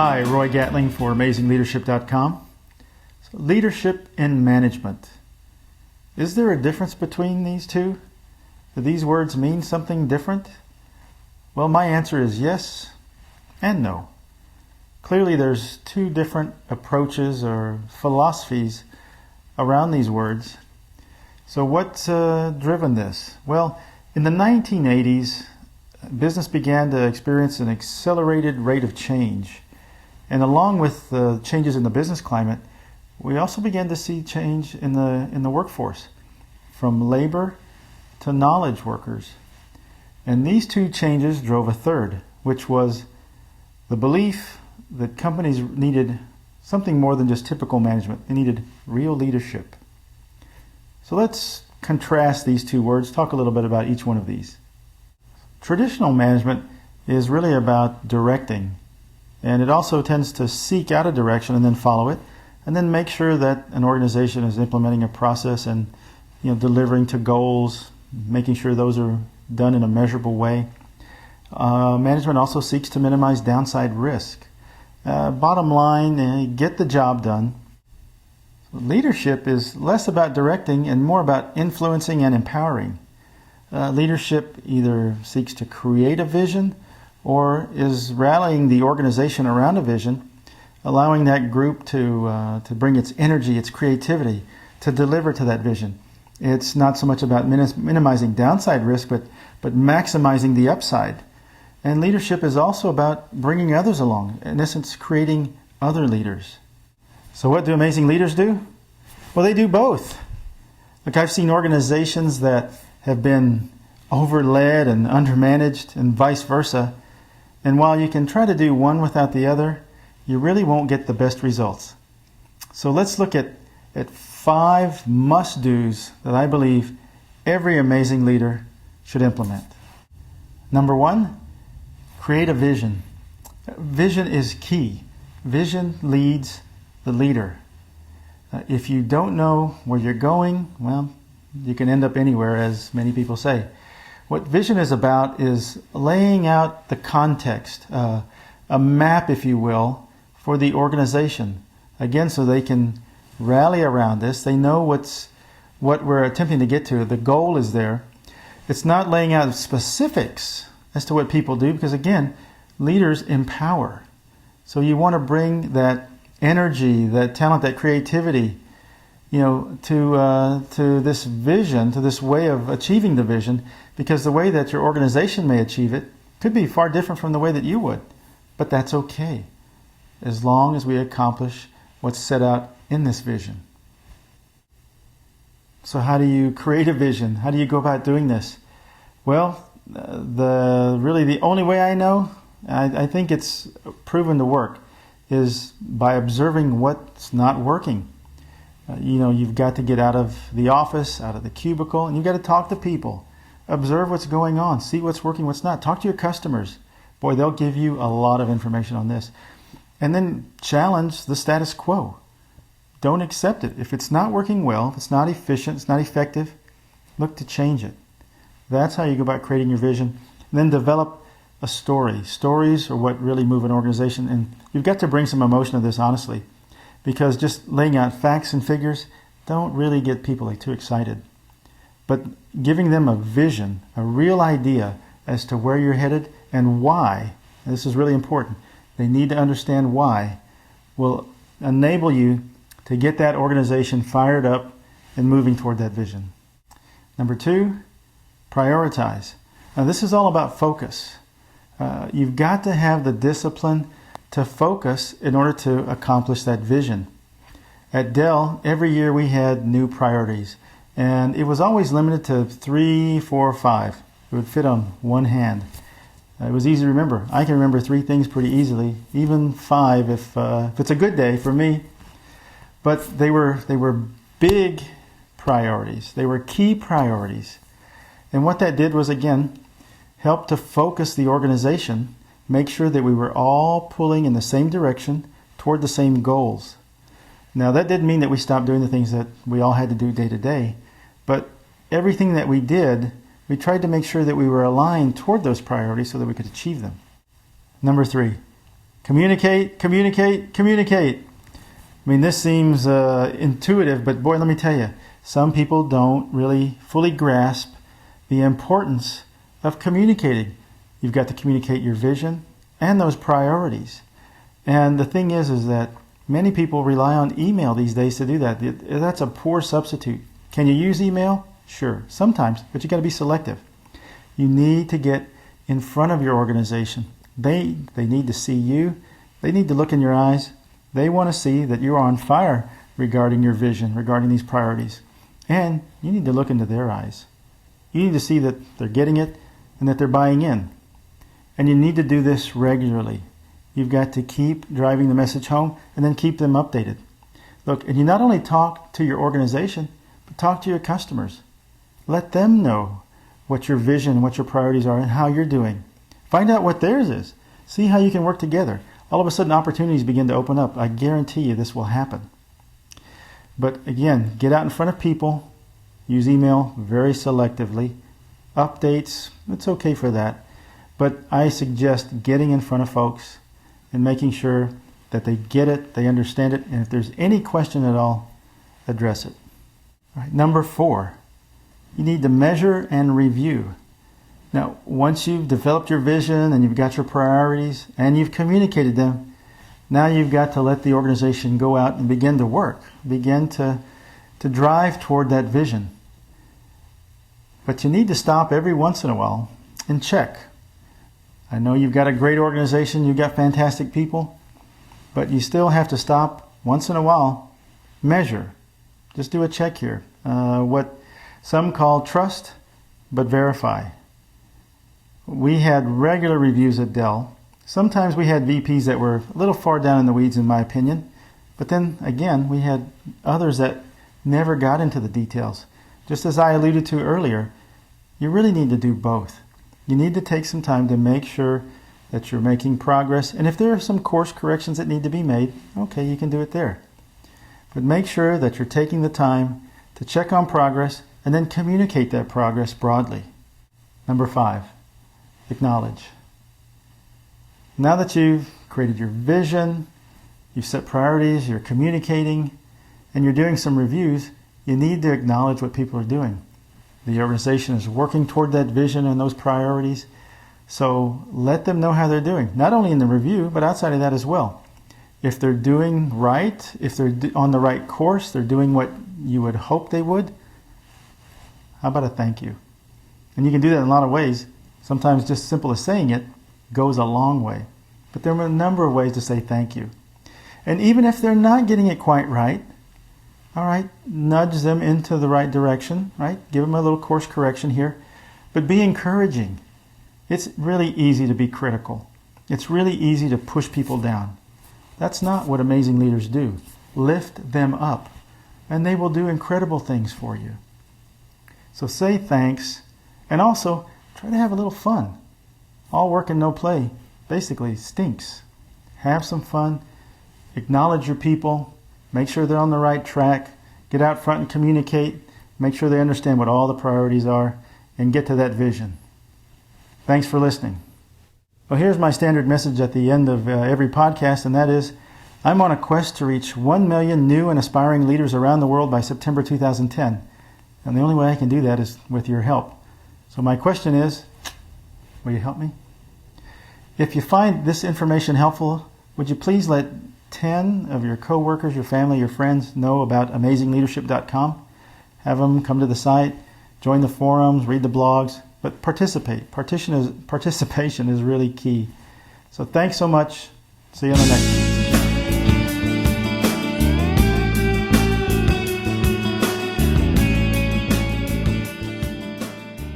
Hi, Roy Gatling for AmazingLeadership.com. So, leadership and management. Is there a difference between these two? Do these words mean something different? Well, my answer is yes and no. Clearly, there's two different approaches or philosophies around these words. So what's driven this? Well, in the 1980s, business began to experience an accelerated rate of change. And along with the changes in the business climate, we also began to see change in the workforce, from labor to knowledge workers. And these two changes drove a third, which was the belief that companies needed something more than just typical management. They needed real leadership. So let's contrast these two words, talk a little bit about each one of these. Traditional management is really about directing, and it also tends to seek out a direction and then follow it, and then make sure that an organization is implementing a process and delivering to goals, making sure those are done in a measurable way. Management also seeks to minimize downside risk. Bottom line, get the job done. Leadership is less about directing and more about influencing and empowering. Leadership either seeks to create a vision or is rallying the organization around a vision, allowing that group to bring its energy, its creativity, to deliver to that vision. It's not so much about minimizing downside risk, but maximizing the upside. And leadership is also about bringing others along, in essence, creating other leaders. So what do amazing leaders do? Well, they do both. Look, I've seen organizations that have been overled and undermanaged and vice versa. And while you can try to do one without the other, you really won't get the best results. So let's look at 5 must-dos that I believe every amazing leader should implement. Number 1, create a vision. Vision is key. Vision leads the leader. If you don't know where you're going, well, you can end up anywhere, as many people say. What vision is about is laying out the context, a map, if you will, for the organization. Again, so they can rally around this. They know what we're attempting to get to. The goal is there. It's not laying out specifics as to what people do, because again, leaders empower. So you want to bring that energy, that talent, that creativity, to this vision, to this way of achieving the vision, because the way that your organization may achieve it could be far different from the way that you would. But that's okay, as long as we accomplish what's set out in this vision. So how do you create a vision? How do you go about doing this? Well, the only way I know, I think it's proven to work, is by observing what's not working. You've got to get out of the office, out of the cubicle, and you've got to talk to people. Observe what's going on. See what's working, what's not. Talk to your customers. Boy, they'll give you a lot of information on this. And then challenge the status quo. Don't accept it. If it's not working well, if it's not efficient, it's not effective, look to change it. That's how you go about creating your vision. And then develop a story. Stories are what really move an organization. And you've got to bring some emotion to this, honestly, because just laying out facts and figures don't really get people too excited. But giving them a vision, a real idea as to where you're headed and why, and this is really important, they need to understand why, will enable you to get that organization fired up and moving toward that vision. Number 2, prioritize. Now this is all about focus. You've got to have the discipline to focus in order to accomplish that vision. At Dell, every year we had new priorities, and it was always limited to 3, 4, 5. It would fit on one hand. It was easy to remember. I can remember 3 things pretty easily, even 5 if it's a good day for me. But they were big priorities. They were key priorities. And what that did was, again, help to focus the organization, make sure that we were all pulling in the same direction toward the same goals. Now, that didn't mean that we stopped doing the things that we all had to do day to day, but everything that we did, we tried to make sure that we were aligned toward those priorities so that we could achieve them. Number 3, Communicate, communicate, communicate. I mean, this seems intuitive, but boy, let me tell you, some people don't really fully grasp the importance of communicating. You've got to communicate your vision and those priorities. And the thing is that many people rely on email these days to do that. That's a poor substitute. Can you use email? Sure, sometimes, but you got to be selective. You need to get in front of your organization. They need to see you. They need to look in your eyes. They want to see that you're on fire regarding your vision, regarding these priorities. And you need to look into their eyes. You need to see that they're getting it and that they're buying in. And you need to do this regularly. You've got to keep driving the message home and then keep them updated. Look, and you not only talk to your organization, but talk to your customers. Let them know what your vision, what your priorities are, and how you're doing. Find out what theirs is. See how you can work together. All of a sudden, opportunities begin to open up. I guarantee you this will happen. But again, get out in front of people. Use email very selectively. Updates, it's okay for that. But I suggest getting in front of folks and making sure that they get it, they understand it, and if there's any question at all, address it. All right, number 4, you need to measure and review. Now, once you've developed your vision and you've got your priorities and you've communicated them, now you've got to let the organization go out and begin to work, begin to drive toward that vision. But you need to stop every once in a while and check. I know you've got a great organization, you've got fantastic people, but you still have to stop once in a while, measure. Just do a check here. What some call trust, but verify. We had regular reviews at Dell. Sometimes we had VPs that were a little far down in the weeds, in my opinion. But then again, we had others that never got into the details. Just as I alluded to earlier, you really need to do both. You need to take some time to make sure that you're making progress. And if there are some course corrections that need to be made, okay, you can do it there. But make sure that you're taking the time to check on progress and then communicate that progress broadly. Number 5. Acknowledge. Now that you've created your vision, you've set priorities, you're communicating, and you're doing some reviews, you need to acknowledge what people are doing. The organization is working toward that vision and those priorities, so let them know how they're doing, not only in the review, but outside of that as well. If they're doing right, if they're on the right course, they're doing what you would hope they would, how about a thank you? And you can do that in a lot of ways. Sometimes just simple as saying it goes a long way. But there are a number of ways to say thank you. And even if they're not getting it quite right, all right, nudge them into the right direction, right? Give them a little course correction here. But be encouraging. It's really easy to be critical. It's really easy to push people down. That's not what amazing leaders do. Lift them up, and they will do incredible things for you. So say thanks, and also try to have a little fun. All work and no play basically stinks. Have some fun. Acknowledge your people. Make sure they're on the right track. Get out front and communicate. Make sure they understand what all the priorities are and get to that vision. Thanks for listening. Well, here's my standard message at the end of every podcast, and that is, I'm on a quest to reach 1 million new and aspiring leaders around the world by September 2010. And the only way I can do that is with your help. So my question is, will you help me? If you find this information helpful, would you please let 10 of your coworkers, your family, your friends know about amazingleadership.com? Have them come to the site, join the forums, read the blogs, but participate. Participation is really key. So thanks so much. See you on the next one.